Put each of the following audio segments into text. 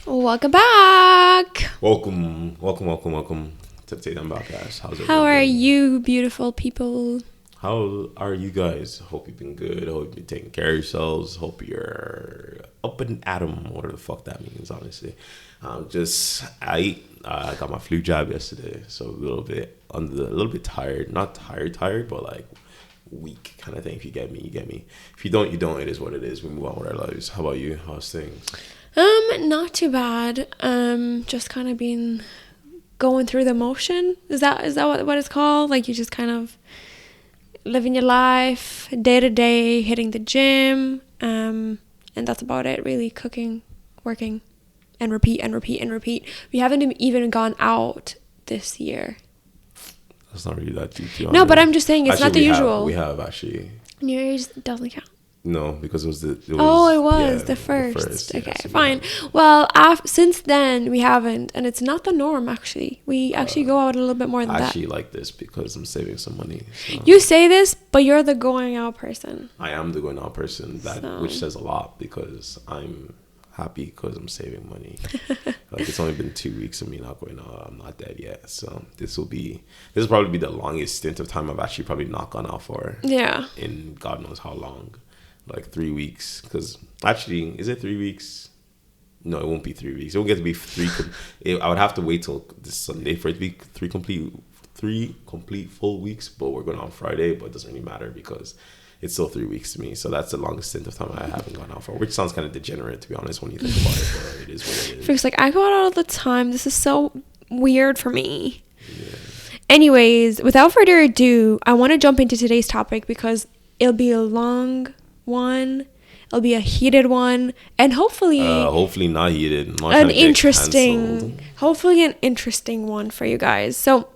Welcome back. Welcome to the TAE Time Podcast. How are you, beautiful people? How are you guys? Hope you've been good. Hope you've been taking care of yourselves. Hope you're up and at 'em, whatever the fuck that means, honestly. I got my flu jab yesterday, so a little bit tired. Not tired, but like weak kind of thing. If you get me, you get me. If you don't, you don't. It is what it is. We move on with our lives. How about you? How's things? Not too bad. Just kind of been going through the motion. Is that what it's called? Like you just kind of living your life day to day, hitting the gym, and that's about it really. Cooking, working, and repeat. We haven't even gone out this year. That's not really that deep. No, but I'm just saying it's not the usual. We have actually. New Year's doesn't count. No, because it was the first. Okay, so fine. Well, since then we haven't, and it's not the norm actually. We actually go out a little bit more than that. I actually like this because I'm saving some money. So. You say this, but you're the going out person. I am the going out person, which says a lot because I'm happy because I'm saving money. Like it's only been 2 weeks of me not going out. I'm not dead yet, so this will probably be the longest stint of time I've actually probably not gone out for. Yeah. In God knows how long. Like 3 weeks, because actually, is it 3 weeks? No, it won't be 3 weeks. It won't get to be I would have to wait till this Sunday for it to be three complete full weeks. But we're going on Friday, but it doesn't really matter because it's still 3 weeks to me. So that's the longest stint of time I haven't gone out for, which sounds kind of degenerate to be honest when you think about it. But it is what it is. It's like I go out all the time. This is so weird for me. Yeah. Anyways, without further ado, I want to jump into today's topic because it'll be a long one, it'll be a heated one, and hopefully not heated, hopefully an interesting one for you guys. So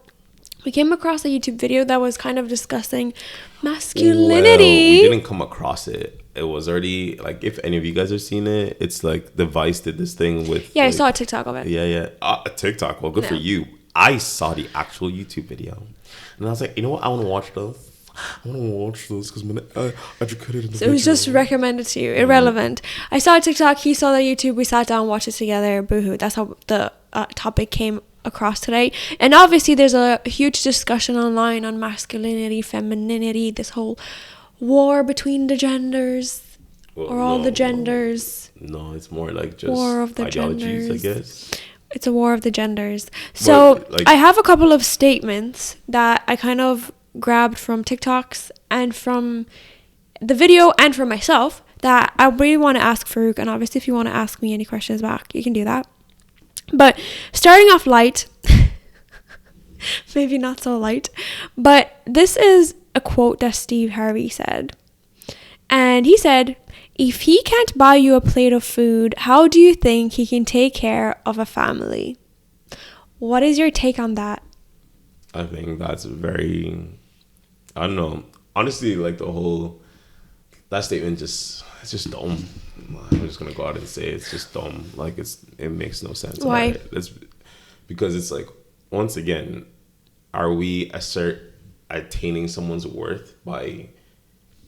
we came across a YouTube video that was kind of discussing masculinity. Well, we didn't come across it. It was already, like, if any of you guys have seen it, it's like the Vice did this thing with I saw a TikTok of it. A TikTok. Well, good for you. I saw the actual YouTube video and I was like, you know what, I want to watch this. I want to watch this because I'm educated in the So it was just recommended to you. Irrelevant. I saw a TikTok. He saw the YouTube. We sat down, watched it together. Boohoo. That's how the topic came across today. And obviously, there's a huge discussion online on masculinity, femininity, this whole war between the genders the genders. No, it's more like just war of the ideologies, genders. I guess. It's a war of the genders. So I have a couple of statements that I kind of grabbed from TikToks and from the video and from myself that I really want to ask Farouk, and obviously if you want to ask me any questions back you can do that. But starting off light, maybe not so light, but this is a quote that Steve Harvey said, and he said, "If he can't buy you a plate of food, how do you think he can take care of a family?" What is your take on that? I think that's very, I don't know. Honestly, like that statement it's just dumb. I'm just gonna go out and say it's just dumb. Like it makes no sense. Why? Right? It's because it's like, once again, are we attaining someone's worth by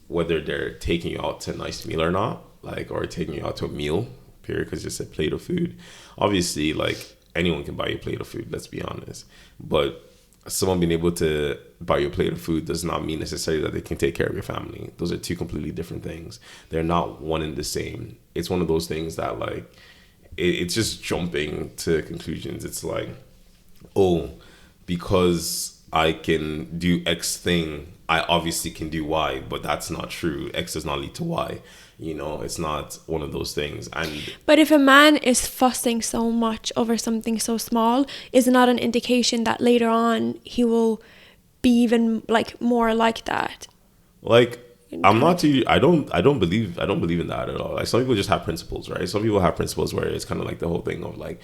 whether they're taking you out to a nice meal or not, like, or taking you out to a meal, period, because it's a plate of food. Obviously, like, anyone can buy you a plate of food, let's be honest. But someone being able to buy you a plate of food does not mean necessarily that they can take care of your family. Those are two completely different things. They're not one and the same. It's one of those things that, like, it's just jumping to conclusions. It's like, oh, because I can do X thing, I obviously can do Y, but that's not true. X does not lead to Y. You know, it's not one of those things. But if a man is fussing so much over something so small, is it not an indication that later on he will be even like more like that? Like, I don't believe in that at all. Like, some people just have principles, right? Some people have principles where it's kind of like the whole thing of like,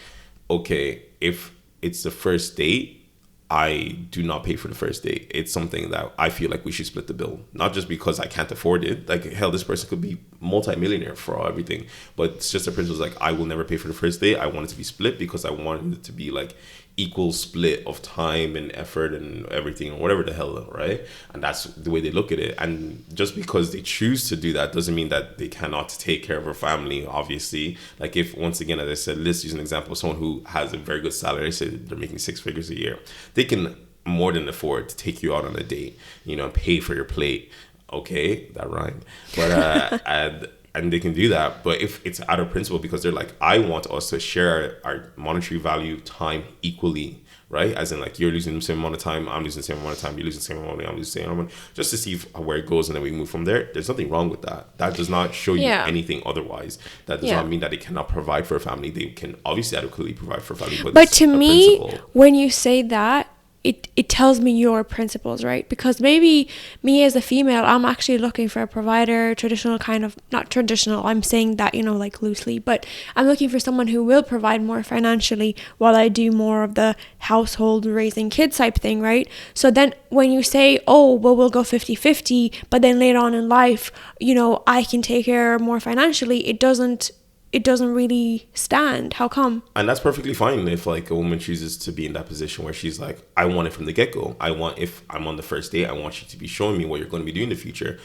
okay, if it's the first date, I do not pay for the first date. It's something that I feel like we should split the bill. Not just because I can't afford it. Like, hell, this person could be multi-millionaire for all everything. But it's just the principle, like, I will never pay for the first date. I want it to be split because I want it to be like equal split of time and effort and everything, or whatever the hell, right? And that's the way they look at it. And just because they choose to do that doesn't mean that they cannot take care of her family, obviously. Like, if, once again, as I said, let's use an example of someone who has a very good salary, say they're making 6 figures a year, they can more than afford to take you out on a date, you know, pay for your plate. Okay, that rhymed. But and they can do that. But if it's out of principle, because they're like, I want us to share our monetary value, time equally, right? As in, like, you're losing the same amount of time, I'm losing the same amount of time, you're losing the same amount of money, I'm losing the same amount of money, just to see where it goes, and then we move from there. There's nothing wrong with that. That does not show you anything otherwise. That does not mean that they cannot provide for a family. They can obviously adequately provide for a family. But to me, when you say that, it tells me your principles, right? Because maybe me as a female, I'm actually looking for a provider, traditional kind of, not traditional, I'm saying that, you know, like loosely, but I'm looking for someone who will provide more financially while I do more of the household raising kids type thing, right? So then when you say, oh, well, we'll go 50-50, but then later on in life, you know, I can take care more financially, it doesn't really stand. How come? And that's perfectly fine if, like, a woman chooses to be in that position where she's like, I want it from the get-go. If I'm on the first date, I want you to be showing me what you're going to be doing in the future.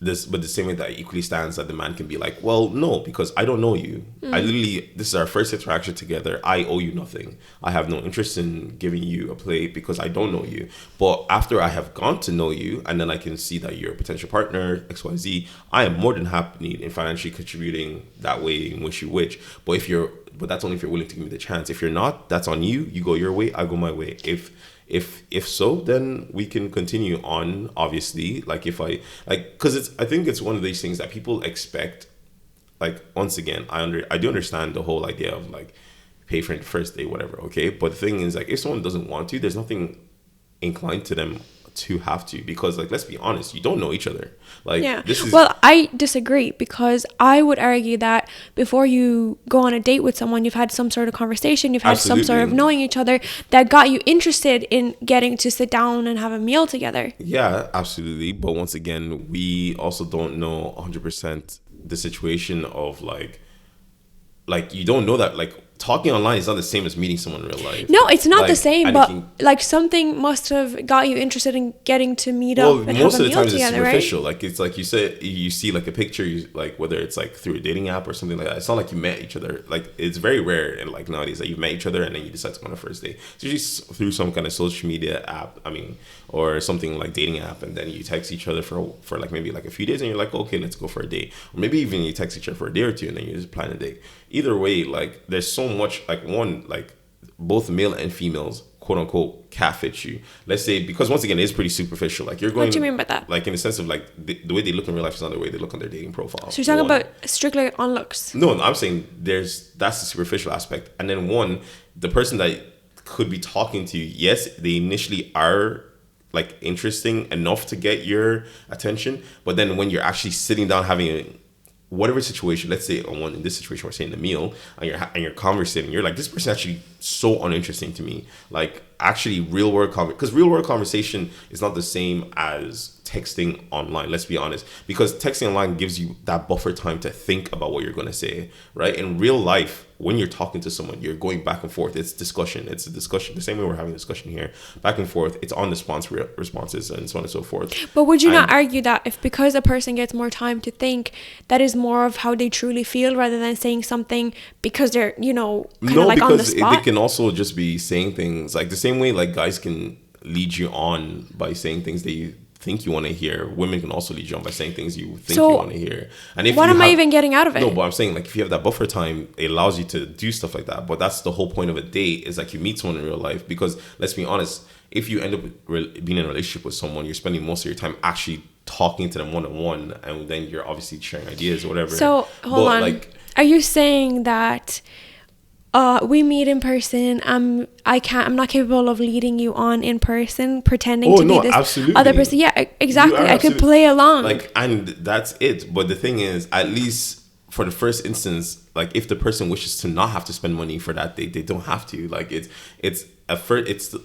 But the same way that equally stands that the man can be like, well, no, because I don't know you. This is our first interaction together. I owe you nothing. I have no interest in giving you a plate because I don't know you. But after I have gone to know you, and then I can see that you're a potential partner, XYZ, I am more than happy in financially contributing that way in which you wish. But that's only if you're willing to give me the chance. If you're not, that's on you. You go your way, I go my way. If so, then we can continue on, obviously. Like, because I think it's one of these things that people expect. Like, once again, I do understand the whole idea of, like, pay for the first day, whatever, okay? But the thing is, like, if someone doesn't want to, there's nothing inclined to them to have to, because, like, let's be honest, you don't know each other. Like, well, I disagree, because I would argue that before you go on a date with someone, you've had some sort of conversation, you've had some sort of knowing each other that got you interested in getting to sit down and have a meal together. Yeah, absolutely. But once again, we also don't know 100% the situation of, like, you don't know that, like, talking online is not the same as meeting someone in real life. No, it's not the same, but like, something must have got you interested in getting to meet up and have a meal together, right? Most of the time it's superficial. Like, it's like you said, you see, like, a picture, like, whether it's, like, through a dating app or something like that. It's not like you met each other. Like, it's very rare, and, like, nowadays, that you've met each other and then you decide to go on a first date. It's usually through some kind of social media app, or something like dating app, and then you text each other for like maybe like a few days, and you're like, okay, let's go for a date. Or maybe even you text each other for a day or two, and then you just plan a date. Either way, like, there's so much, like, like, both male and females, quote unquote, catfish you. Let's say, because once again, it's pretty superficial. Like, you're going. What do you mean by that? Like, in the sense of, like, the way they look in real life is not the way they look on their dating profile. So you're talking about strictly on looks? No, I'm saying that's the superficial aspect. And then the person that could be talking to you, yes, they initially are, like, interesting enough to get your attention, but then when you're actually sitting down having whatever situation, let's say in this situation we're saying the meal, and you're conversating, you're like, this person actually so uninteresting to me. Like, actually real world because real world conversation is not the same as texting online, let's be honest, because texting online gives you that buffer time to think about what you're going to say, right? In real life, when you're talking to someone, you're going back and forth. It's a discussion the same way we're having a discussion here, back and forth. It's on the responses and so on and so forth. But would you not argue that because a person gets more time to think, that is more of how they truly feel, rather than saying something because they're, kind of like on the spot? They can also just be saying things, like, the same way, like, guys can lead you on by saying things they think you want to hear. Women can also lead you on by saying things you think you want to hear. And if what am I even getting out of it? No, but I'm saying, like, if you have that buffer time, it allows you to do stuff like that. But that's the whole point of a date, is like, you meet someone in real life. Because let's be honest, if you end up being in a relationship with someone, you're spending most of your time actually talking to them one-on-one, and then you're obviously sharing ideas or whatever. So hold on, like, are you saying that we meet in person, I'm not capable of leading you on in person, pretending to be this absolutely. Other person? Yeah, exactly. I could play along. Like, and that's it. But the thing is, at least for the first instance, like if the person wishes to not have to spend money for that date, they don't have to. Like it's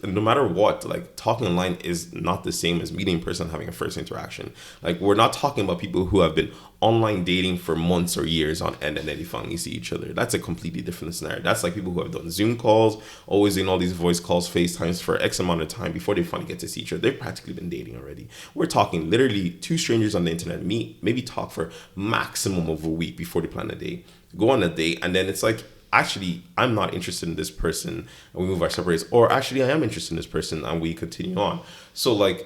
no matter what, like talking online is not the same as meeting in person, having a first interaction. Like we're not talking about people who have been online dating for months or years on end and then they finally see each other. That's a completely different scenario. That's like people who have done Zoom calls, always doing all these voice calls, FaceTimes for X amount of time before they finally get to see each other. They've practically been dating already. We're talking literally two strangers on the internet meet, maybe talk for maximum of a week before they plan a date, go on a date, and then it's like, actually, I'm not interested in this person, and we move our separate ways. Or actually, I am interested in this person, and we continue on. So, like,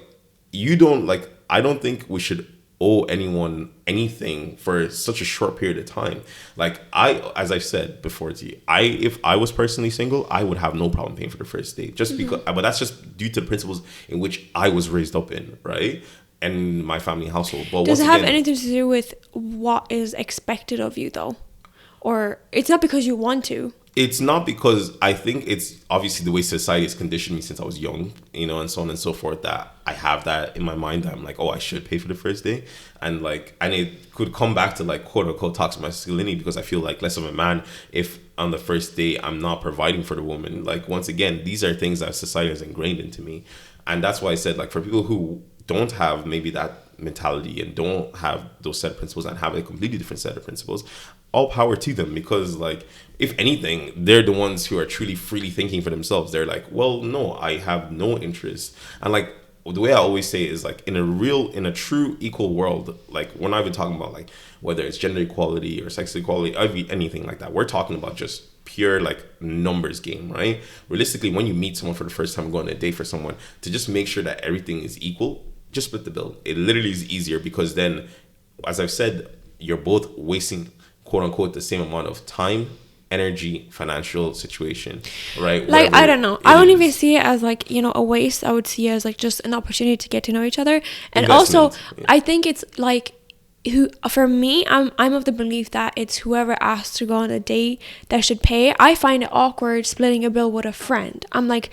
I don't think we should owe anyone anything for such a short period of time. Like, as I said before to you, if I was personally single, I would have no problem paying for the first date. Just because, but that's just due to the principles in which I was raised up in, right? And my family household. But does it have anything to do with what is expected of you, though? Or it's not because you want to? It's not, because I think it's obviously the way society has conditioned me since I was young, and so on and so forth, that I have that in my mind that I'm like, oh, I should pay for the first day. And it could come back to like quote unquote toxic masculinity, because I feel like less of a man if on the first day I'm not providing for the woman. Like, once again, these are things that society has ingrained into me. And that's why I said, like, for people who don't have maybe that mentality and don't have those set of principles and have a completely different set of principles, all power to them, because like, if anything, they're the ones who are truly freely thinking for themselves. They're like, well, no, I have no interest. And like, the way I always say is like, in a true equal world, like we're not even talking about like whether it's gender equality or sex equality, anything like that. We're talking about just pure like numbers game, right? Realistically, when you meet someone for the first time, go on a date for someone, to just make sure that everything is equal, just split the bill. It literally is easier, because then, as I've said, you're both wasting quote unquote the same amount of time, energy, financial situation, right? Like, I don't know, I don't even see it as like, a waste. I would see it as like just an opportunity to get to know each other. And also, I think it's like, for me, I'm of the belief that it's whoever asks to go on a date that should pay. I find it awkward splitting a bill with a friend. I'm like,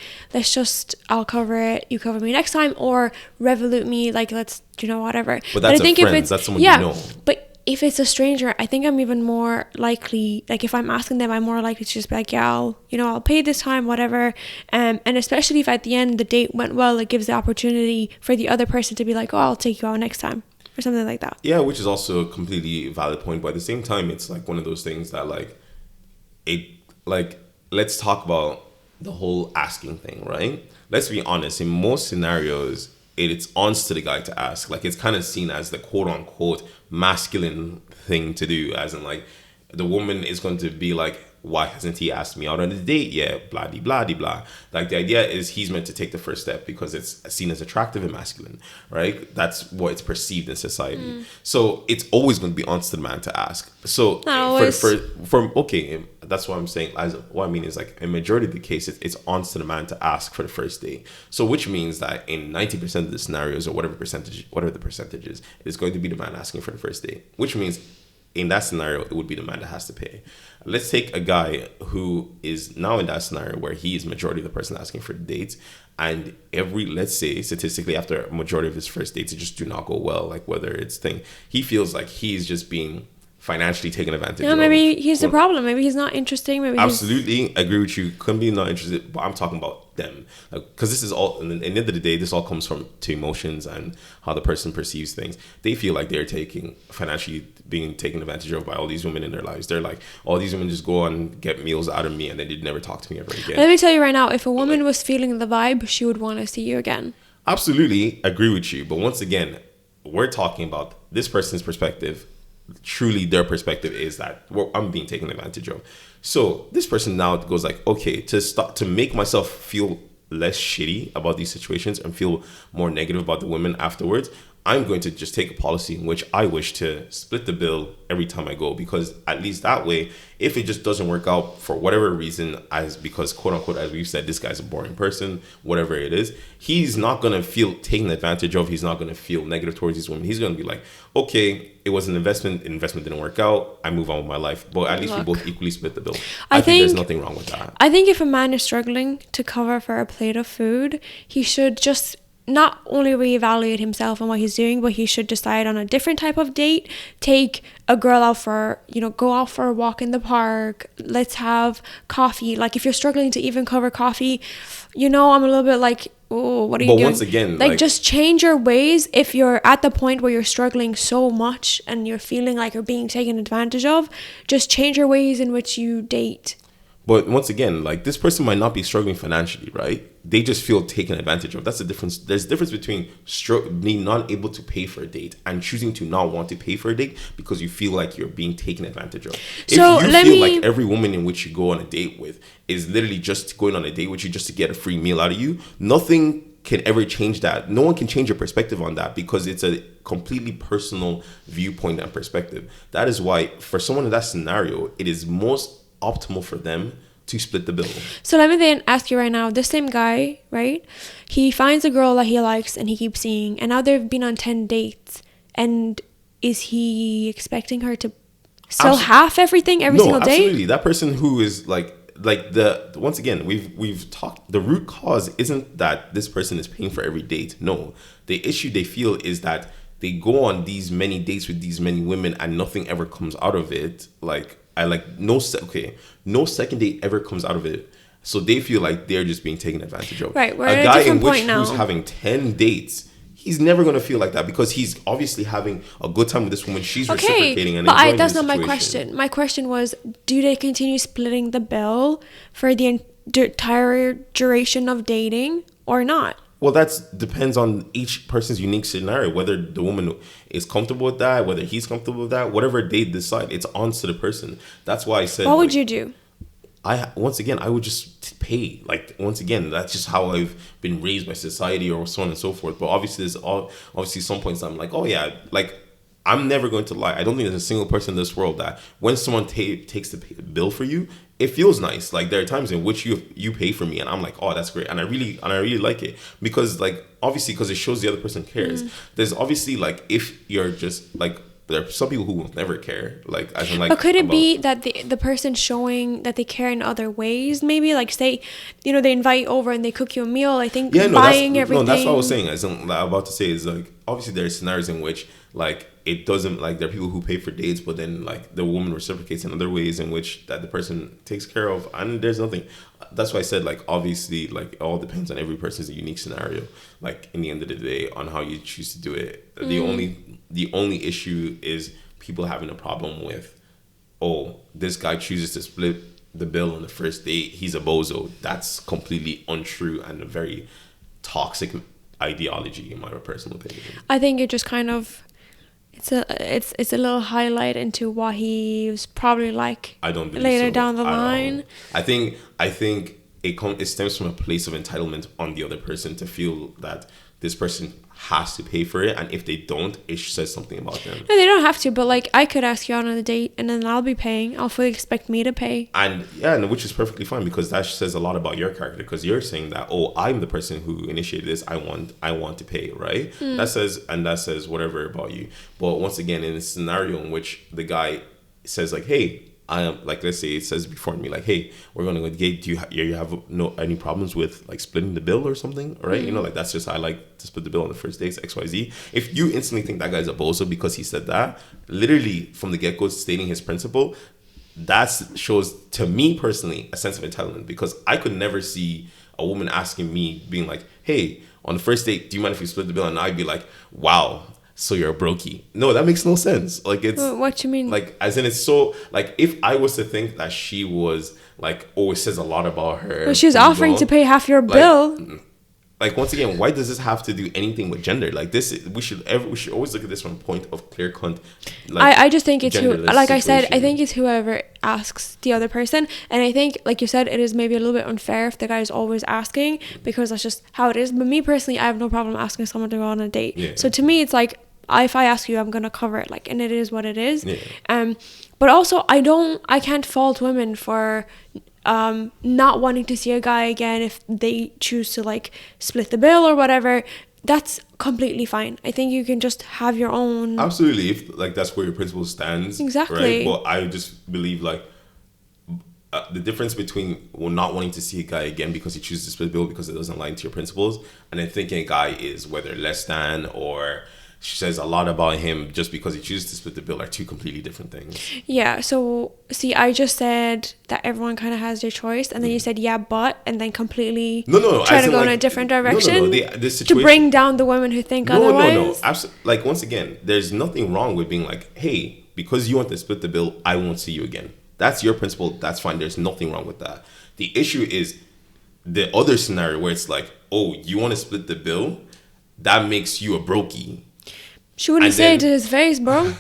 I'll cover it, you cover me next time, or Revolut me, like, let's, whatever. But that's friend, that's someone you know. But if it's a stranger, I think I'm even more likely, like if I'm asking them, I'm more likely to just be like, yeah, I'll pay this time, whatever. And especially if at the end the date went well, it gives the opportunity for the other person to be like, oh, I'll take you out next time, or something like that. Yeah, which is also a completely valid point. But at the same time, it's like one of those things that let's talk about the whole asking thing, right? Let's be honest, in most scenarios, it's on to the guy to ask. Like, it's kind of seen as the quote unquote masculine thing to do, as in like, the woman is going to be like, why hasn't he asked me out on a date yet? Blah, de, blah, de, blah. Like, the idea is he's meant to take the first step because it's seen as attractive and masculine, right? That's what it's perceived in society. So it's always going to be on to the man to ask. So okay, that's what I'm saying. What I mean is, like, in majority of the cases, it's on to the man to ask for the first date. So which means that in 90% of the scenarios, or whatever the percentage is, it's going to be the man asking for the first date. Which means in that scenario, it would be the man that has to pay. Let's take a guy who is now in that scenario where he is majority of the person asking for the dates, and let's say statistically, after a majority of his first dates, it just do not go well. Like, whether it's he feels like he's just being financially taken advantage of. Maybe he's the problem. Maybe he's not interesting. Maybe absolutely agree with you. Couldn't be not interested, but I'm talking about them, because this is all. And at the end of the day, this all comes to emotions and how the person perceives things. They feel like they're financially being taken advantage of by all these women in their lives. They're like, all these women just go and get meals out of me, and then they'd never talk to me ever again. Let me tell you right now, if a woman was feeling the vibe, she would want to see you again. Absolutely agree with you, but once again, we're talking about this person's perspective. Truly, their perspective is that I'm being taken advantage of. So this person now goes like, okay, to make myself feel less shitty about these situations and feel more negative about the women afterwards, I'm going to just take a policy in which I wish to split the bill every time I go, because at least that way, if it just doesn't work out for whatever reason, because quote unquote, as we've said, this guy's a boring person, whatever it is, he's not going to feel taken advantage of. He's not going to feel negative towards these women. He's going to be like, okay, it was an investment didn't work out, I move on with my life. But at least we both equally split the bill. I think there's nothing wrong with that. I think if a man is struggling to cover for a plate of food, he should just not only reevaluate himself and what he's doing, but he should decide on a different type of date, take a girl out for, go out for a walk in the park, let's have coffee. Like, if you're struggling to even cover coffee, I'm a little bit like, oh, what are you doing? But once again, like, just change your ways. If you're at the point where you're struggling so much and you're feeling like you're being taken advantage of, just change your ways in which you date. But once again, like, this person might not be struggling financially, right? They just feel taken advantage of. That's the difference. There's a difference between being not able to pay for a date and choosing to not want to pay for a date because you feel like you're being taken advantage of. So if you feel like every woman in which you go on a date with is literally just going on a date with you just to get a free meal out of you, nothing can ever change that. No one can change your perspective on that because it's a completely personal viewpoint and perspective. That is why for someone in that scenario, it is most optimal for them to split the bill. So let me then ask you right now, this same guy, right? He finds a girl that he likes and he keeps seeing, and now they've been on 10 dates. And is he expecting her to sell half everything every single day? No, absolutely. That person who is like once again, we've talked, the root cause isn't that this person is paying for every date. No, the issue they feel is that they go on these many dates with these many women and nothing ever comes out of it. No second date ever comes out of it. So they feel like they're just being taken advantage of. Right, we're at a different point now. Who's having 10 dates, he's never going to feel like that because he's obviously having a good time with this woman. She's reciprocating and enjoying that's the not situation. my question. My question was, do they continue splitting the bill for the entire duration of dating or not? Well, that depends on each person's unique scenario, whether the woman is comfortable with that, whether he's comfortable with that, whatever they decide, it's on to the person. That's why I said... What would you do? I would just pay. Like, once again, that's just how I've been raised by society or so on and so forth. But obviously, there's some points I'm like, oh yeah, like, I'm never going to lie. I don't think there's a single person in this world that when someone takes the bill for you, it feels nice. Like, there are times in which you pay for me and I'm like, oh, that's great. And I really like it because, like, obviously, because it shows the other person cares. There's obviously, like, if you're just like, there are some people who will never care. Like, as in, like, but could it be that the person showing that they care in other ways? Maybe, like, say, they invite over and they cook you a meal. I think buying everything. No, that's what I was saying. As I'm about to say is, like, obviously there are scenarios in which, like, it doesn't, like, there are people who pay for dates, but then, like, the woman reciprocates in other ways in which that the person takes care of, and there's nothing. That's why I said, like, obviously, like, it all depends on every person's unique scenario. Like, in the end of the day, on how you choose to do it. The only issue is people having a problem with, oh, this guy chooses to split the bill on the first date, he's a bozo. That's completely untrue and a very toxic ideology, in my personal opinion. I think it just kind of... It's a little highlight into what he was probably like. I don't believe later so, down the line. I think it stems from a place of entitlement on the other person to feel that this person has to pay for it, and if they don't, it says something about them. No, they don't have to, but, like, I could ask you out on a date and then I'll be paying. I'll fully expect me to pay. And yeah, which is perfectly fine because that says a lot about your character, because you're saying that, oh, I'm the person who initiated this, I want to pay, right? That says whatever about you. But once again, in a scenario in which the guy says, like, hey, I am, like, let's say it says before me, like, hey, we're going to go to date. Do you have any problems with, like, splitting the bill or something? Right? Like, that's just, I like to split the bill on the first dates, XYZ. If you instantly think that guy's a bozo because he said that, literally from the get-go stating his principle, that shows, to me personally, a sense of entitlement, because I could never see a woman asking me, being like, hey, on the first date, do you mind if we split the bill? And I'd be like, wow, so you're a brokey. No, that makes no sense. Like, it's... What you mean? Like, as in, it's so... Like, if I was to think that she was, like, oh, it says a lot about her... Well, she's offering to pay half your bill. Like, once again, why does this have to do anything with gender? Like, this... We should always look at this from a point of clear cut... Like, I just think it's... Like I said, I think it's whoever asks the other person. And I think, like you said, it is maybe a little bit unfair if the guy is always asking, because that's just how it is. But me, personally, I have no problem asking someone to go on a date. Yeah. So, to me, it's like... if I ask you, I'm gonna cover it, like, and it is what it is. Yeah. But also, I can't fault women for not wanting to see a guy again if they choose to, like, split the bill or whatever. That's completely fine. I think you can just have your own... Absolutely, if, like, that's where your principle stands. Exactly. Right? Well, I just believe, like, the difference between not wanting to see a guy again because he chooses to split the bill because it doesn't align to your principles, and then thinking a guy is whether less than or says a lot about him just because he chooses to split the bill are two completely different things. Yeah, so see, I just said that everyone kind of has their choice, and then you said yeah, but, and then completely try to go in a different direction The situation, to bring down the women who think otherwise. No. Absolutely. Like, once again, there's nothing wrong with being like, hey, because you want to split the bill, I won't see you again. That's your principle. That's fine. There's nothing wrong with that. The issue is the other scenario where it's like, oh, you want to split the bill? That makes you a brokey. She wouldn't say it to his face, bro.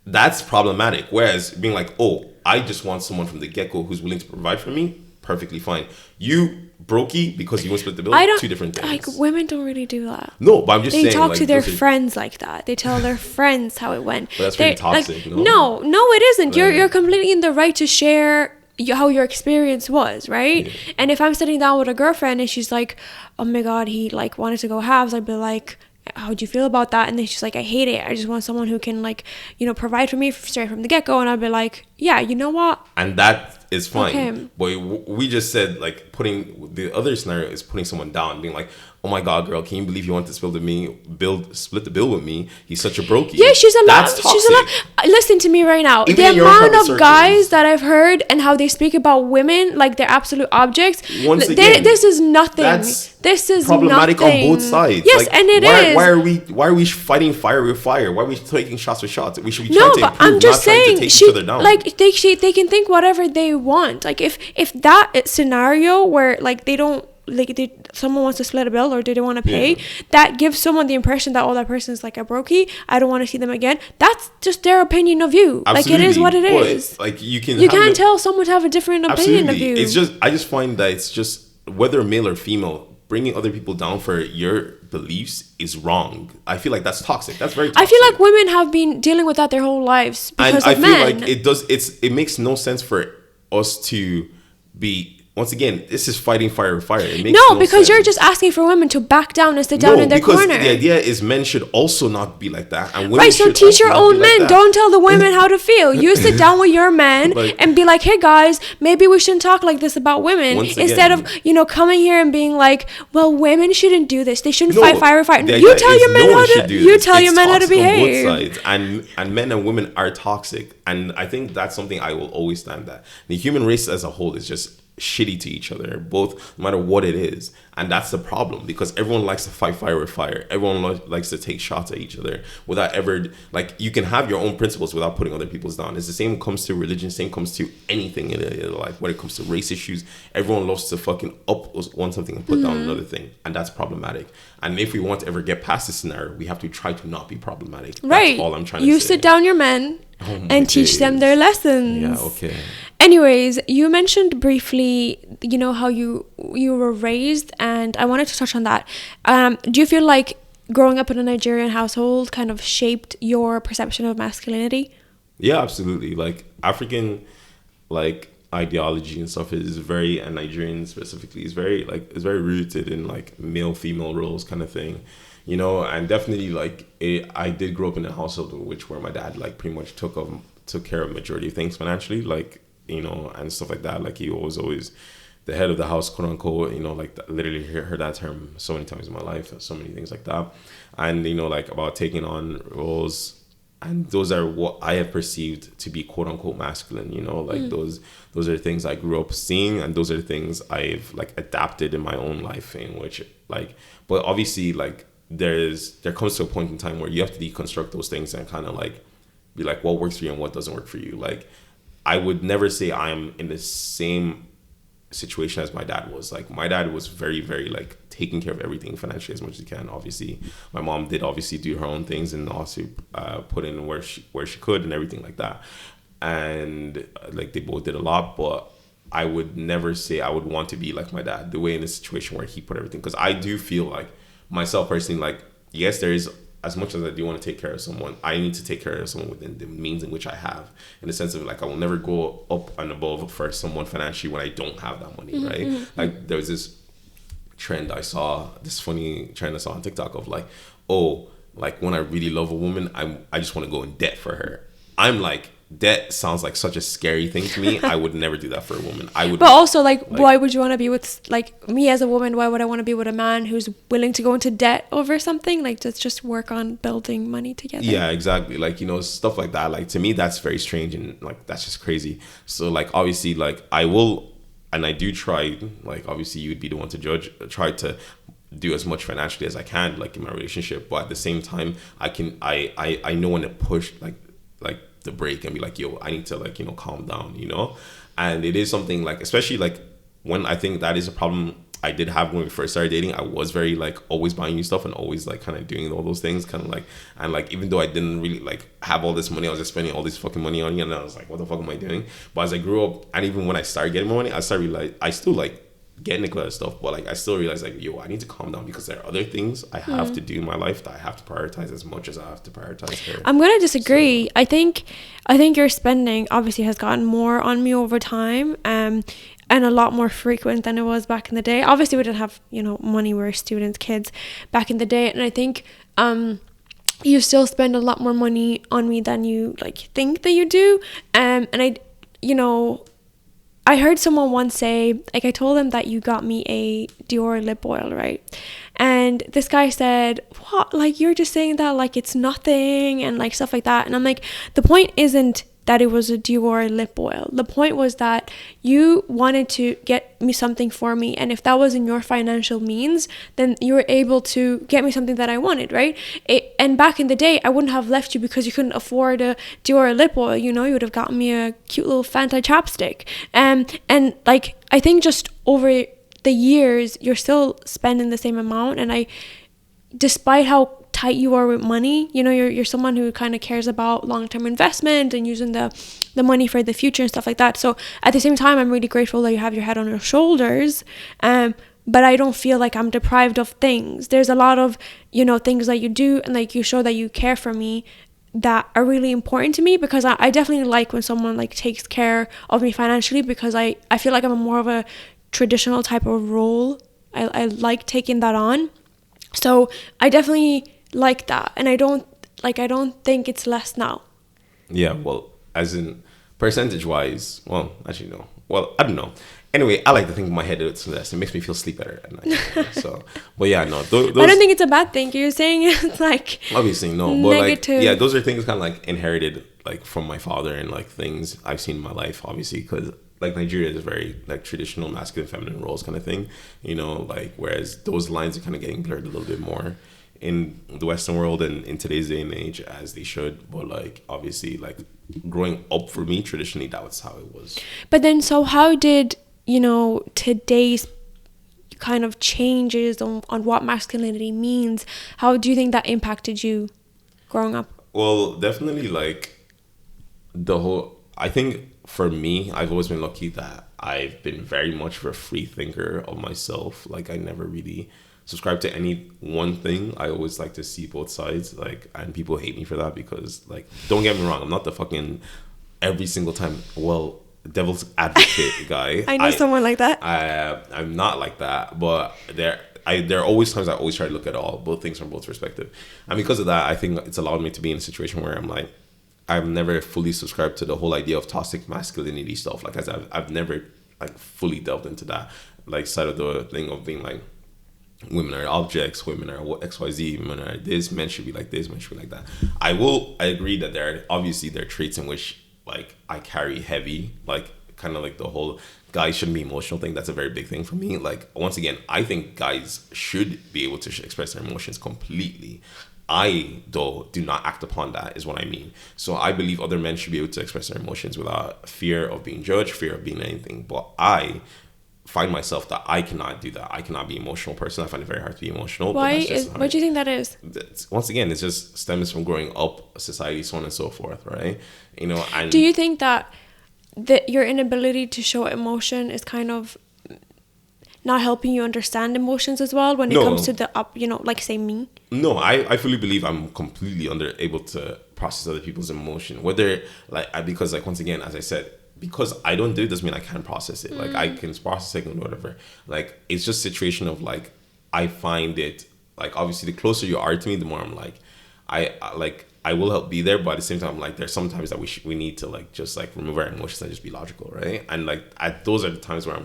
That's problematic. Whereas being like, oh, I just want someone from the get-go who's willing to provide for me, perfectly fine. You brokey because you want to split the bill, two different things. Like, women don't really do that. No, but I'm just saying. They talk to their friends like that. They tell their friends how it went. But that's pretty toxic, like, no, it isn't. You're completely in the right to share how your experience was, right? Yeah. And if I'm sitting down with a girlfriend and she's like, oh my God, he like wanted to go halves, I'd be like, how'd you feel about that? And then she's like, I hate it. I just want someone who can, like, you know, provide for me straight from the get-go. And I'd be like, yeah, you know what? And that is fine. Okay. But we just said, like, putting the other scenario is putting someone down, being like, oh my God, girl, can you believe you want to split the bill with me? He's such a brokey. Yeah, she's a lot. Listen to me right now. Even the amount of guys that I've heard and how they speak about women like they're absolute objects. Once again, this is nothing. This is problematic nothing. On both sides. Yes, like, and it is. Why are we fighting fire with fire? Why are we taking shots with shots? We should be trying to improve, I'm just not saying, trying to take each other down. Like, they can think whatever they want. Like, if that scenario where like they don't, like, someone wants to split a bill or they don't want to pay, that gives someone the impression that, oh, that person is like a brokey, I don't want to see them again. That's just their opinion of you. Absolutely. Like, it is what it is. Like, you can't tell someone to have a different opinion of you. It's just, I just find that it's just, whether male or female, bringing other people down for your beliefs is wrong. I feel like that's toxic. That's very toxic. I feel like women have been dealing with that their whole lives because of men. And I feel like it makes no sense for us to be, once again, this is fighting fire with fire. It makes no because sense. You're just asking for women to back down and sit down in their corner. The idea is men should also not be like that. And women right, so teach your own men. Like, don't tell the women how to feel. You sit down with your men and be like, hey guys, maybe we shouldn't talk like this about women. Instead of, coming here and being like, well, women shouldn't do this. They shouldn't fight fire with fire. You tell your men how to behave. On both sides. And men and women are toxic. And I think that's something I will always stand at. The human race as a whole is just shitty to each other, both, no matter what it is. And that's the problem, because everyone likes to fight fire with fire. Everyone likes to take shots at each other without ever, like, you can have your own principles without putting other people's down. It's the same when it comes to religion, same comes to anything in life. When it comes to race issues, everyone loves to fucking up one something and put down another thing, and that's problematic. And if we want to ever get past this scenario, we have to try to not be problematic. Right. That's all I'm trying to say. You sit down your men and teach them their lessons. Yeah, okay. Anyways, you mentioned briefly, how you were raised, and I wanted to touch on that. Do you feel like growing up in a Nigerian household kind of shaped your perception of masculinity? Yeah, absolutely. Like, African, like, ideology and stuff is very, and Nigerian specifically is very rooted in like male female roles kind of thing, and definitely like I did grow up in a household where my dad like pretty much took care of majority of things financially, like, and stuff like that. Like, he was always the head of the house, quote unquote, like, literally heard that term so many times in my life, so many things like that. And like about taking on roles, and those are what I have perceived to be quote unquote masculine, like those are things I grew up seeing, and those are things I've like adapted in my own life, in which like, but obviously like there comes to a point in time where you have to deconstruct those things and kind of like be like, what works for you and what doesn't work for you. Like, I would never say I'm in the same situation as my dad was. Like, my dad was very, very like taking care of everything financially as much as he can. Obviously, my mom did obviously do her own things and also put in where she could and everything like that. And like, they both did a lot, but I would never say I would want to be like my dad, the way in a situation where he put everything. Because I do feel like myself personally, like, yes, there is, as much as I do want to take care of someone, I need to take care of someone within the means in which I have, in the sense of like, I will never go up and above for someone financially when I don't have that money, right? Mm-hmm. Like, there was this trend I saw, this funny trend I saw on TikTok of like, oh, like when I really love a woman, I just want to go in debt for her. I'm like, debt sounds like such a scary thing to me. I would never do that for a woman. I would. But also, like, why would you want to be with, like, me as a woman? Why would I want to be with a man who's willing to go into debt over something? Like, let's just work on building money together. Yeah, exactly. Like, you know, stuff like that. Like, to me, that's very strange, and like, that's just crazy. So, like, obviously, like, I will, and I do try. Like, obviously, you would be the one to judge. Try to do as much financially as I can, like, in my relationship. But at the same time, I know when to push, like the break and be like, yo, I need to, like, you know, calm down, you know. And it is something, like, especially like when I think that is a problem I did have when we first started dating. I was very, like, always buying new stuff and always, like, kind of doing all those things, kind of like, and like, even though I didn't really, like, have all this money, I was just spending all this fucking money on you, and I was like, what the fuck am I doing? But as I grew up, and even when I started getting more money, I started realizing I still, like, get Nicoleta stuff, but, like, I still realize, like, yo, I need to calm down because there are other things I have to do in my life that I have to prioritize as much as I have to prioritize her. I'm gonna disagree. So, I think your spending obviously has gotten more on me over time, and a lot more frequent than it was back in the day. Obviously, we didn't have, you know, money. We were students, kids back in the day, and I think you still spend a lot more money on me than you, like, think that you do. And I, you know, I heard someone once say, like, I told them that you got me a Dior lip oil, right? And this guy said, what? Like, you're just saying that like it's nothing and, like, stuff like that. And I'm like, the point isn't that it was a Dior lip oil. The point was that you wanted to get me something for me, and if that was in your financial means, then you were able to get me something that I wanted, right? And back in the day, I wouldn't have left you because you couldn't afford a Dior lip oil, you know. You would have gotten me a cute little Fanta chapstick. And like, I think just over the years, you're still spending the same amount, and despite how tight you are with money, you know, you're someone who kind of cares about long-term investment and using the money for the future and stuff like that. So at the same time, I'm really grateful that you have your head on your shoulders, but I don't feel like I'm deprived of things. There's a lot of, you know, things that you do, and, like, you show that you care for me, that are really important to me, because I definitely like when someone, like, takes care of me financially, because I feel like I'm more of a traditional type of role. I like taking that on. So I definitely like that, and I don't think it's less now. Yeah, well, as in percentage wise, well, actually no. Well, I don't know. Anyway, I like to think my head it's less. It makes me feel sleep better at night. So, but yeah, no. Those, I don't think it's a bad thing. You're saying it's like obviously no, but negative. Like, yeah, those are things kind of like inherited, like, from my father, and, like, things I've seen in my life, obviously, because, like, Nigeria is very, like, traditional masculine feminine roles kind of thing, you know, like, whereas those lines are kind of getting blurred a little bit more in the Western world and in today's day and age, as they should. But, like, obviously, like, growing up for me, traditionally, that was how it was. But then, so how did, you know, today's kind of changes on what masculinity means, how do you think that impacted you growing up? Well, definitely, like, I think for me, I've always been lucky that I've been very much of a free thinker of myself. Like, I never really subscribe to any one thing. I always like to see both sides, like, and people hate me for that because, like, don't get me wrong, I'm not the fucking every single time, well, devil's advocate guy. I know someone like that. I'm not like that, but there are always times I always try to look at both things from both perspectives, and because of that, I think it's allowed me to be in a situation where I'm like, I've never fully subscribed to the whole idea of toxic masculinity stuff. Like, as I've never, like, fully delved into that, like, side of the thing of being like, women are objects, women are XYZ, women are this, men should be like this, men should be like that. I agree that there are traits in which, like, I carry heavy, like, kind of like the whole guys shouldn't be emotional thing. That's a very big thing for me. Like, once again, I think guys should be able to express their emotions completely. I, though, do not act upon that, is what I mean. So I believe other men should be able to express their emotions without fear of being judged, fear of being anything. But I find myself that I cannot do that. I cannot be an emotional person. I find it very hard to be emotional. Why? What do you think that is? Once again, it just stems from growing up, society, so on and so forth, right? You know, and do you think that your inability to show emotion is kind of not helping you understand emotions as well when it comes to the you know, like, say me? No, I fully believe I'm completely able to process other people's emotion. Whether, like, because, like, once again, as I said, because I don't do it doesn't mean I can't process it. Like, I can process it and whatever. Like, it's just a situation of, like, I find it, like, obviously the closer you are to me, the more I'm like, I like, I will help be there, but at the same time, like there's sometimes that we need to like just like remove our emotions and just be logical, right? And like those are the times where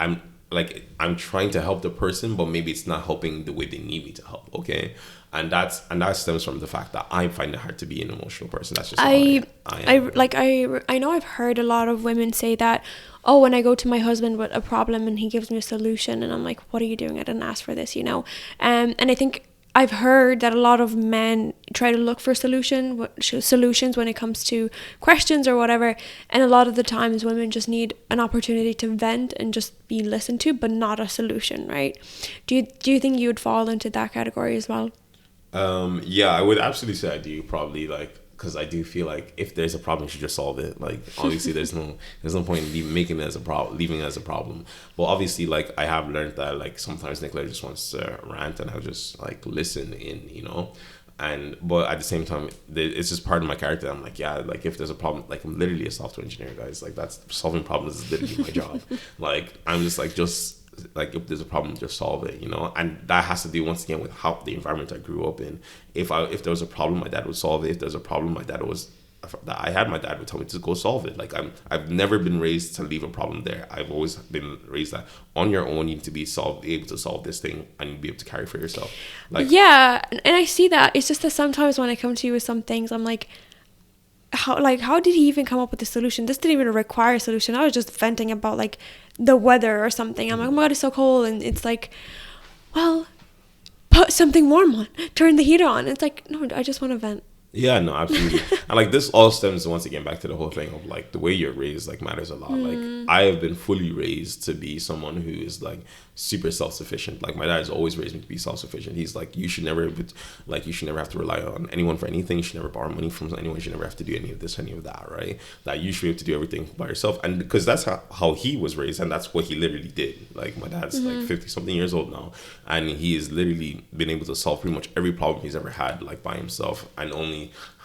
I'm trying to help the person, but maybe it's not helping the way they need me to help. Okay, and that stems from the fact that I find it hard to be an emotional person. That's just how I know I've heard a lot of women say that, oh, when I go to my husband with a problem and he gives me a solution, and I'm like, what are you doing? I didn't ask for this, you know. And I think I've heard that a lot of men try to look for solutions when it comes to questions or whatever, and a lot of the times women just need an opportunity to vent and just be listened to, but not a solution, right? Do you think you would fall into that category as well? Yeah, I would absolutely say I do, probably, like, because I do feel like if there's a problem, you should just solve it. Like, obviously, there's no point in leaving it as a problem. But obviously, like, I have learned that, like, sometimes Nicoleta just wants to rant, and I'll just like listen in, you know. But at the same time, it's just part of my character. I'm like, yeah, like if there's a problem, like I'm literally a software engineer, guys. Like that's solving problems is literally my job. Like I'm just like if there's a problem, just solve it, you know. And that has to do once again with how the environment I grew up in. If there was a problem, my dad would solve it. If there's a problem, my dad would tell me to go solve it. Like I've never been raised to leave a problem there. I've always been raised that on your own you need to be able to solve this thing and be able to carry for yourself. Like yeah, and I see that. It's just that sometimes when I come to you with some things, I'm like, how did he even come up with the solution? This didn't even require a solution. I was just venting about like the weather or something. I'm like, oh my god, it's so cold, and it's like, well, put something warm on, turn the heater on. It's like, no, I just want to vent. Yeah, no, absolutely. And like this all stems once again back to the whole thing of like the way you're raised like matters a lot. Like I have been fully raised to be someone who is like super self-sufficient. Like my dad has always raised me to be self-sufficient. He's like, you should never have to rely on anyone for anything. You should never borrow money from anyone. You should never have to do any of this, any of that, right? That you should be able to do everything by yourself. And because that's how he was raised, and that's what he literally did. Like my dad's like 50 something years old now, and he has literally been able to solve pretty much every problem he's ever had like by himself, and only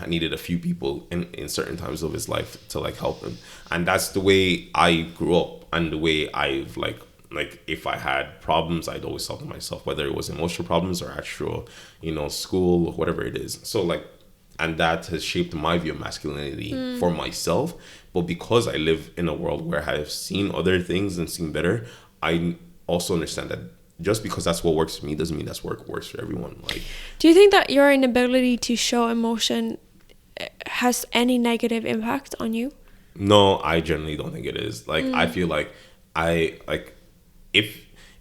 needed a few people in certain times of his life to like help him. And that's the way I grew up, and the way I've like if I had problems, I'd always solve them myself, whether it was emotional problems or actual, you know, school or whatever it is. So like, and that has shaped my view of masculinity for myself. But because I live in a world where I have seen other things and seen better, I also understand that just because that's what works for me doesn't mean that's what works for everyone. Like, do you think that your inability to show emotion has any negative impact on you? No, I generally don't think it is. Like, I feel like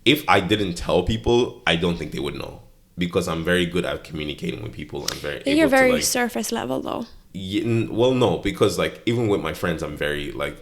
if I didn't tell people, I don't think they would know, because I'm very good at communicating with people. You're very surface level though. Yeah, well, no, because like even with my friends, I'm very like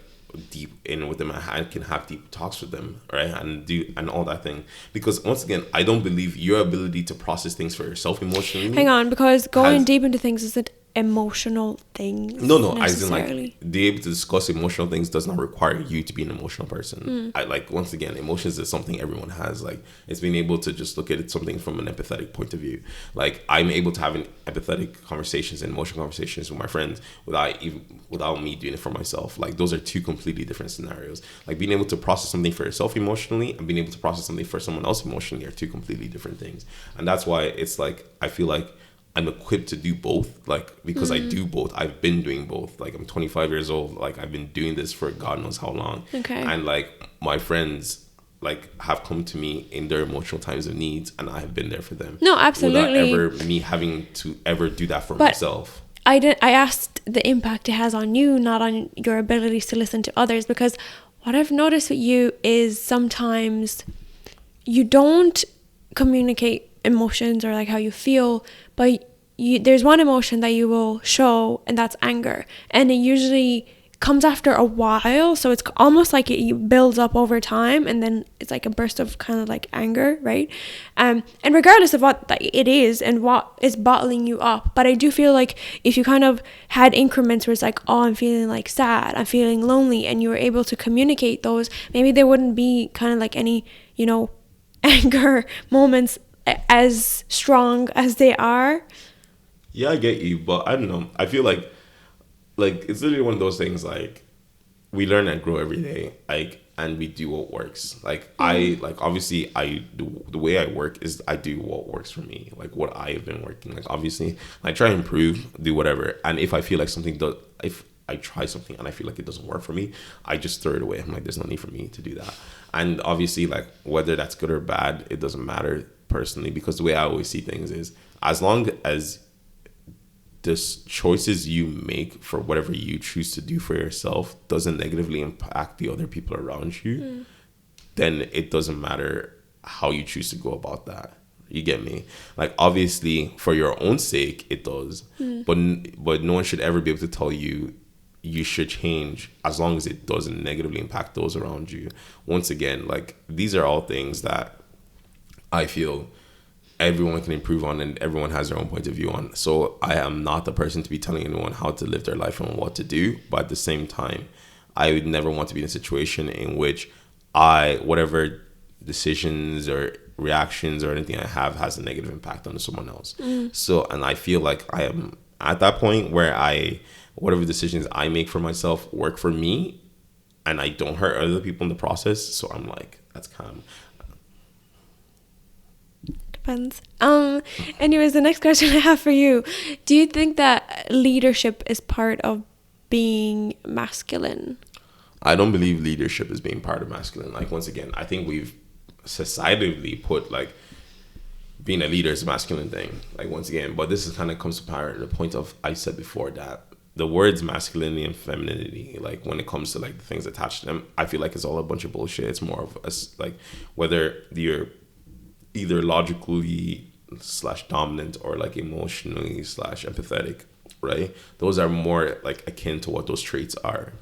deep in with them. I can have deep talks with them, right, and all that thing. Because once again, I don't believe your ability to process things for yourself emotionally. Hang on, because going deep into things isn't emotional things. No, as in like be able to discuss emotional things does not require you to be an emotional person. I like, once again, emotions is something everyone has. Like, it's being able to just look at it something from an empathetic point of view. Like, I'm able to have an empathetic conversations and emotional conversations with my friends without me doing it for myself. Like, those are two completely different scenarios. Like, being able to process something for yourself emotionally and being able to process something for someone else emotionally are two completely different things. And that's why it's like, I feel like I'm equipped to do both, like, because I do both. I've been doing both. Like, I'm 25 years old. Like, I've been doing this for God knows how long. Okay. And like, my friends like have come to me in their emotional times of needs, and I have been there for them. No, absolutely. Without ever me having to ever do that for myself. I asked the impact it has on you, not on your abilities to listen to others, because what I've noticed with you is sometimes you don't communicate emotions or like how you feel, but there's one emotion that you will show, and that's anger, and it usually comes after a while, so it's almost like it builds up over time, and then it's like a burst of kind of like anger, right? And regardless of what it is and what is bottling you up, but I do feel like if you kind of had increments where it's like, oh, I'm feeling like sad, I'm feeling lonely, and you were able to communicate those, maybe there wouldn't be kind of like any, you know, anger moments as strong as they are. Yeah, I get you, but I don't know. I feel like it's literally one of those things, like, we learn and grow every day. Like, and we do what works. Like I like obviously I do the way I work is I do what works for me, like what I've been working. Like obviously I try and improve, do whatever, and if I feel like something does, if I try something and I feel like it doesn't work for me, I just throw it away. I'm like, there's no need for me to do that. And obviously, like whether that's good or bad, it doesn't matter personally, because the way I always see things is as long as the choices you make for whatever you choose to do for yourself doesn't negatively impact the other people around you, then it doesn't matter how you choose to go about that. You get me? Like obviously for your own sake it does, but no one should ever be able to tell you you should change as long as it doesn't negatively impact those around you. Once again, like these are all things that I feel everyone can improve on and everyone has their own point of view on. So I am not the person to be telling anyone how to live their life and what to do. But at the same time, I would never want to be in a situation in which whatever decisions or reactions or anything I have has a negative impact on someone else. So, and I feel like I am at that point where whatever decisions I make for myself work for me and I don't hurt other people in the process. So I'm like, that's kind of... Depends. Anyways, the next question I have for you: do you think that leadership is part of being masculine? I don't believe leadership is being part of masculine. Like once again, I think we've societally put like being a leader is a masculine thing. Like once again, but this is kind of comes to power the point of I said before that the words masculinity and femininity, like when it comes to like the things attached to them, I feel like it's all a bunch of bullshit. It's more of us like whether you're either logically / dominant or like emotionally / empathetic, right? Those are more like akin to what those traits are,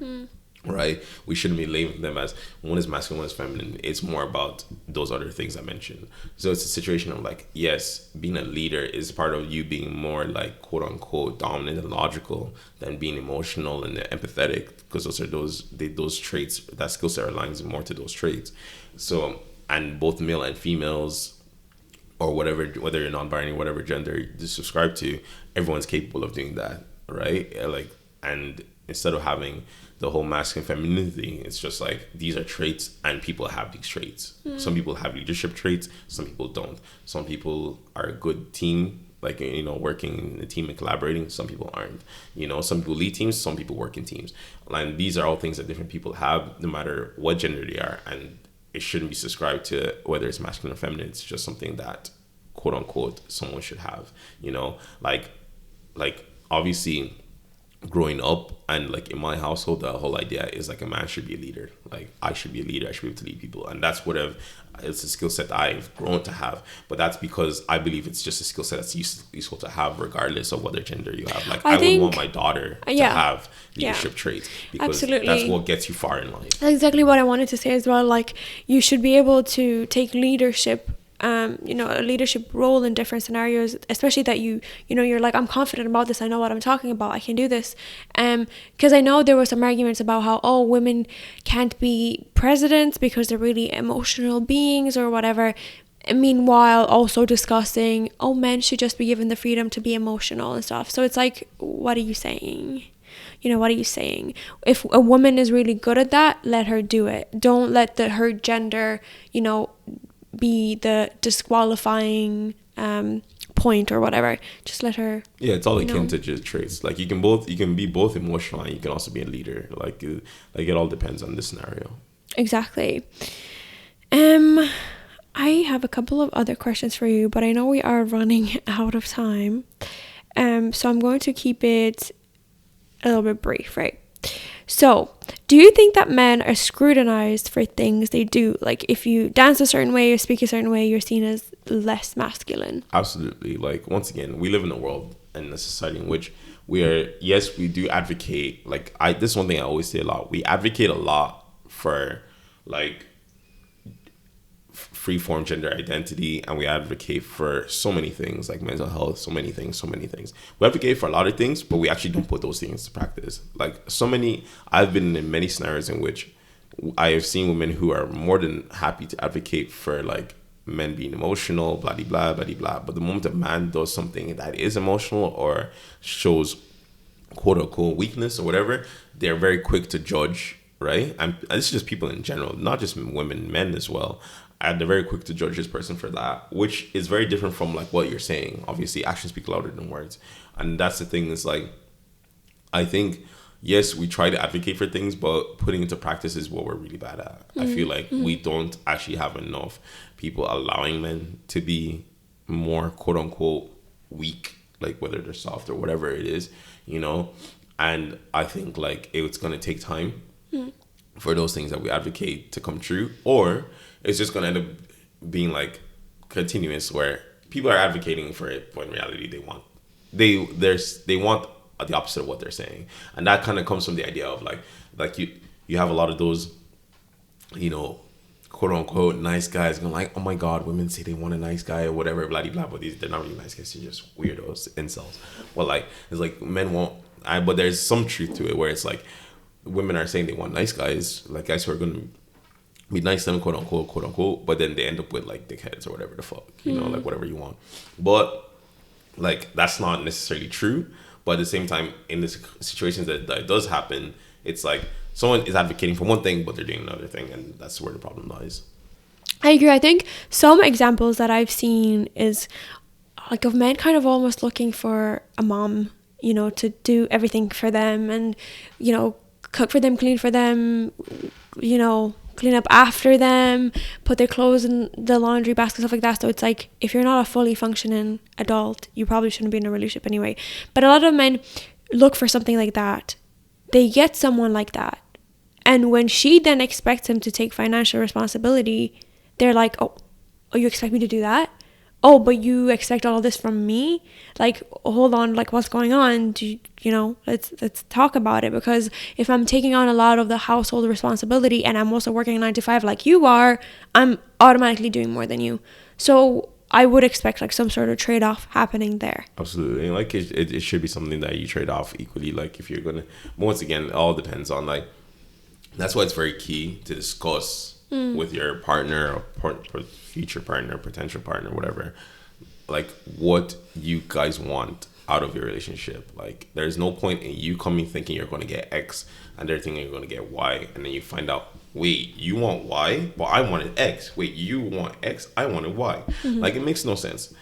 right? We shouldn't be labeling them as one is masculine, one is feminine. It's more about those other things I mentioned. So it's a situation of like, yes, being a leader is part of you being more like quote unquote dominant and logical than being emotional and empathetic, because those are those traits, that skill set aligns more to those traits. So, and both male and females, or whatever, whether you're non-binary, whatever gender you subscribe to, everyone's capable of doing that, right? Like, and instead of having the whole masculine femininity, it's just like these are traits and people have these traits. Some people have leadership traits, some people don't. Some people are a good team, like, you know, working in a team and collaborating. Some people aren't. You know, some people lead teams, some people work in teams. And these are all things that different people have, no matter what gender they are. And it shouldn't be subscribed to whether it's masculine or feminine. It's just something that quote unquote someone should have, you know, like obviously growing up and like in my household, the whole idea is like a man should be a leader. Like I should be a leader. I should be able to lead people. And that's it's a skill set that I've grown to have, but that's because I believe it's just a skill set that's useful to have regardless of whether gender you have. Like I would want my daughter to have leadership traits, because that's what gets you far in life. That's exactly what I wanted to say as well. Like you should be able to take leadership, you know, a leadership role in different scenarios, especially that you know, you're like, I'm confident about this, I know what I'm talking about, I can do this. Because I know there were some arguments about how, women can't be presidents because they're really emotional beings or whatever. Meanwhile, also discussing, men should just be given the freedom to be emotional and stuff. So it's like, what are you saying? You know, what are you saying? If a woman is really good at that, let her do it. Don't let her gender, you know, be the disqualifying point or whatever. Just let her. Yeah, it's all akin to just traits. Like you can be both emotional and you can also be a leader. Like it all depends on the scenario. Exactly. I have a couple of other questions for you, but I know we are running out of time. So I'm going to keep it a little bit brief, right? So, do you think that men are scrutinized for things they do? Like, if you dance a certain way or speak a certain way, you're seen as less masculine? Absolutely. Like, once again, we live in a world and a society in which we do advocate. Like, this is one thing I always say a lot. We advocate a lot for, like, free-form gender identity, and we advocate for so many things like mental health, so many things. We advocate for a lot of things, but we actually don't put those things to practice. Like I've been in many scenarios in which I have seen women who are more than happy to advocate for like men being emotional, blah, blah, blah, blah, blah. But the moment a man does something that is emotional or shows quote unquote weakness or whatever, they're very quick to judge right? And it's just people in general, not just women, men as well. And they're very quick to judge this person for that, which is very different from like what you're saying. Obviously, actions speak louder than words, and that's the thing. Is like, I think yes, we try to advocate for things, but putting into practice is what we're really bad at. I feel like we don't actually have enough people allowing men to be more quote unquote weak, like whether they're soft or whatever it is, you know. And I think like it's gonna take time for those things that we advocate to come true, or it's just gonna end up being like continuous where people are advocating for it, but in reality they want the opposite of what they're saying. And that kind of comes from the idea of like you have a lot of those, you know, quote unquote nice guys going like, oh my god, women say they want a nice guy or whatever, blah blah blah, but they're not really nice guys, they're just weirdos, incels. Well, like it's like men won't, but there's some truth to it where it's like women are saying they want nice guys, like guys who are gonna be nice to them, quote unquote, but then they end up with like dickheads or whatever the fuck, you know, like whatever you want. But like that's not necessarily true. But at the same time, in this situations that it does happen, it's like someone is advocating for one thing, but they're doing another thing, and that's where the problem lies. I agree. I think some examples that I've seen is like of men kind of almost looking for a mom, you know, to do everything for them and, you know, cook for them, clean for them, you know, clean up after them, put their clothes in the laundry basket, stuff like that. So it's like, if you're not a fully functioning adult, you probably shouldn't be in a relationship anyway. But a lot of men look for something like that. They get someone like that. And when she then expects him to take financial responsibility, they're like, oh, you expect me to do that? Oh, but you expect all of this from me? Like, hold on, like, what's going on? You know, let's talk about it. Because if I'm taking on a lot of the household responsibility and I'm also working 9 to 5 like you are, I'm automatically doing more than you. So I would expect like some sort of trade-off happening there. Absolutely. Like it should be something that you trade off equally. Like if you're gonna, once again, it all depends on like, that's why it's very key to discuss with your partner or future partner, potential partner, whatever, like what you guys want out of your relationship. Like there's no point in you coming thinking you're going to get X and they're thinking you're going to get Y, and then you find out, wait, you want Y? Well, I wanted X. Wait, you want X? I wanted Y. Like it makes no sense.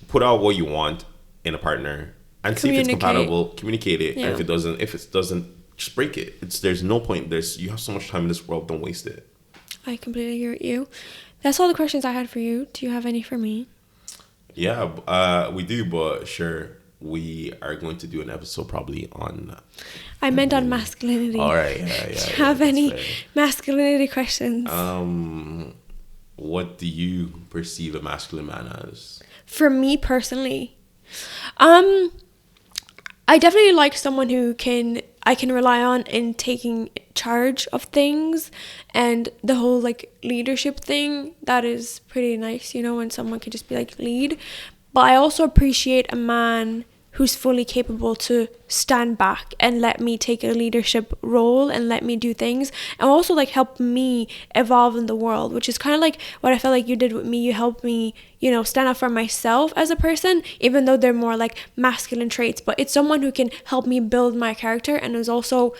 Put out what you want in a partner and see if it's compatible. Communicate it. Yeah. And if it doesn't, just break it. There's no point. You have so much time in this world. Don't waste it. I completely agree with you. That's all the questions I had for you. Do you have any for me? Yeah, we do, but sure. We are going to do an episode probably on... I meant on masculinity. All right, yeah. Do you have any masculinity questions? What do you perceive a masculine man as? For me personally, I definitely like someone who I can rely on in taking charge of things, and the whole like leadership thing, that is pretty nice, you know, when someone can just be like lead. But I also appreciate a man who's fully capable to stand back and let me take a leadership role and let me do things, and also like help me evolve in the world, which is kind of like what I felt like you did with me. You helped me, you know, stand up for myself as a person, even though they're more like masculine traits, but it's someone who can help me build my character and is also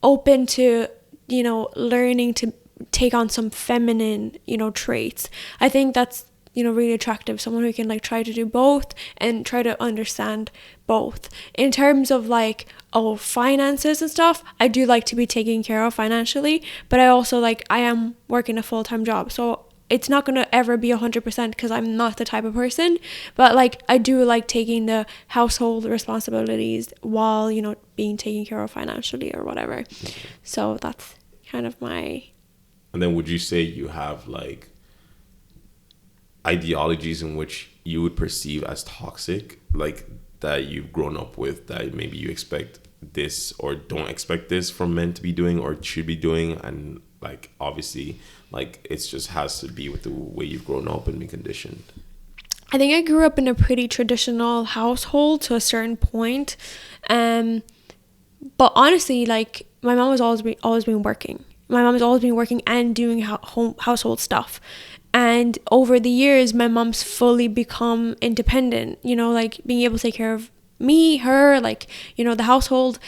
open to, you know, learning to take on some feminine, you know, traits. I think that's, you know, really attractive. Someone who can like try to do both and try to understand both. In terms of like, finances and stuff, I do like to be taken care of financially, but I also like, I am working a full-time job, so it's not going to ever be 100% because I'm not the type of person, but like I do like taking the household responsibilities while, you know, being taken care of financially or whatever. So that's kind of my... And then would you say you have like ideologies in which you would perceive as toxic, like that you've grown up with, that maybe you expect this or don't expect this from men to be doing or should be doing, and like obviously like it's just has to be with the way you've grown up and been conditioned? I think I grew up in a pretty traditional household to a certain point, but honestly, like my mom has always been working. My mom has always been working and doing household stuff. And over the years, my mom's fully become independent, you know, like being able to take care of me, her, like, you know, the household,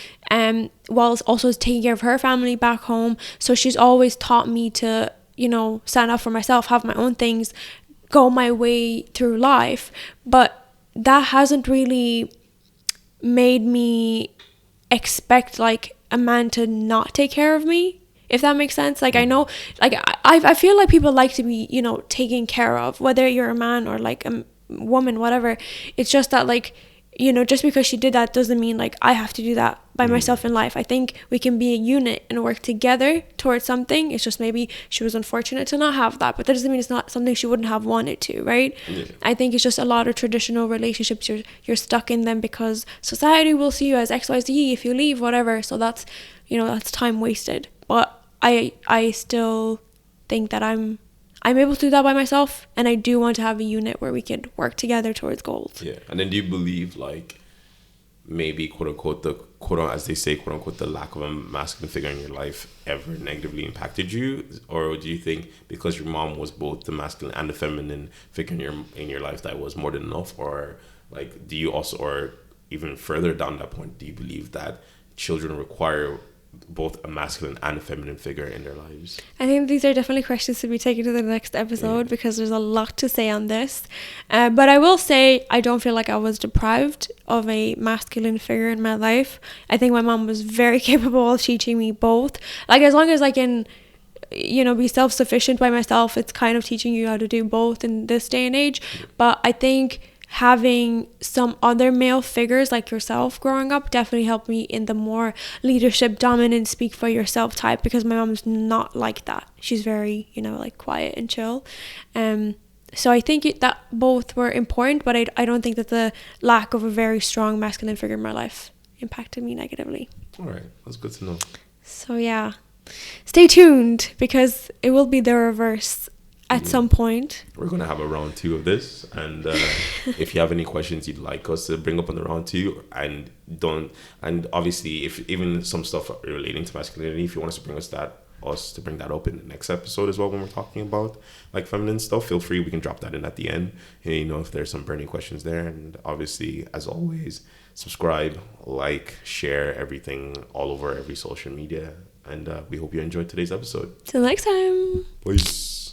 whilst also taking care of her family back home. So she's always taught me to, you know, stand up for myself, have my own things, go my way through life. But that hasn't really made me expect like a man to not take care of me, if that makes sense. Like, I know, like, I feel like people like to be, you know, taken care of, whether you're a man or like a woman, whatever. It's just that, like, you know, just because she did that doesn't mean like I have to do that by myself in life. I think we can be a unit and work together towards something. It's just maybe she was unfortunate to not have that, but that doesn't mean it's not something she wouldn't have wanted to, right? Yeah. I think it's just a lot of traditional relationships, you're stuck in them because society will see you as XYZ if you leave, whatever. So that's, you know, that's time wasted. But I still think that I'm able to do that by myself, and I do want to have a unit where we could work together towards goals. Yeah. And then do you believe, like, maybe quote unquote as they say, quote unquote, the lack of a masculine figure in your life ever negatively impacted you? Or do you think because your mom was both the masculine and the feminine figure in your life, that was more than enough? Or like, do you also, or even further down that point, do you believe that children require both a masculine and a feminine figure in their lives? I think these are definitely questions to be taken to the next episode, because there's a lot to say on this. But I will say I don't feel like I was deprived of a masculine figure in my life. I think my mom was very capable of teaching me both. Like, as long as I can, you know, be self-sufficient by myself, it's kind of teaching you how to do both in this day and age. But I think having some other male figures like yourself growing up definitely helped me in the more leadership, dominant, speak for yourself type, because my mom's not like that. She's very, you know, like quiet and chill. So I think that both were important, but I don't think that the lack of a very strong masculine figure in my life impacted me negatively. All right, that's good to know. So yeah, stay tuned, because it will be the reverse at some point. We're going to have a round 2 of this, and if you have any questions you'd like us to bring up on the round 2, and obviously if even some stuff relating to masculinity, if you want us to bring that up in the next episode as well, when we're talking about like feminine stuff, feel free, we can drop that in at the end, and, you know, if there's some burning questions there. And obviously, as always, subscribe, like, share everything all over every social media, and we hope you enjoyed today's episode. Till next time. Peace.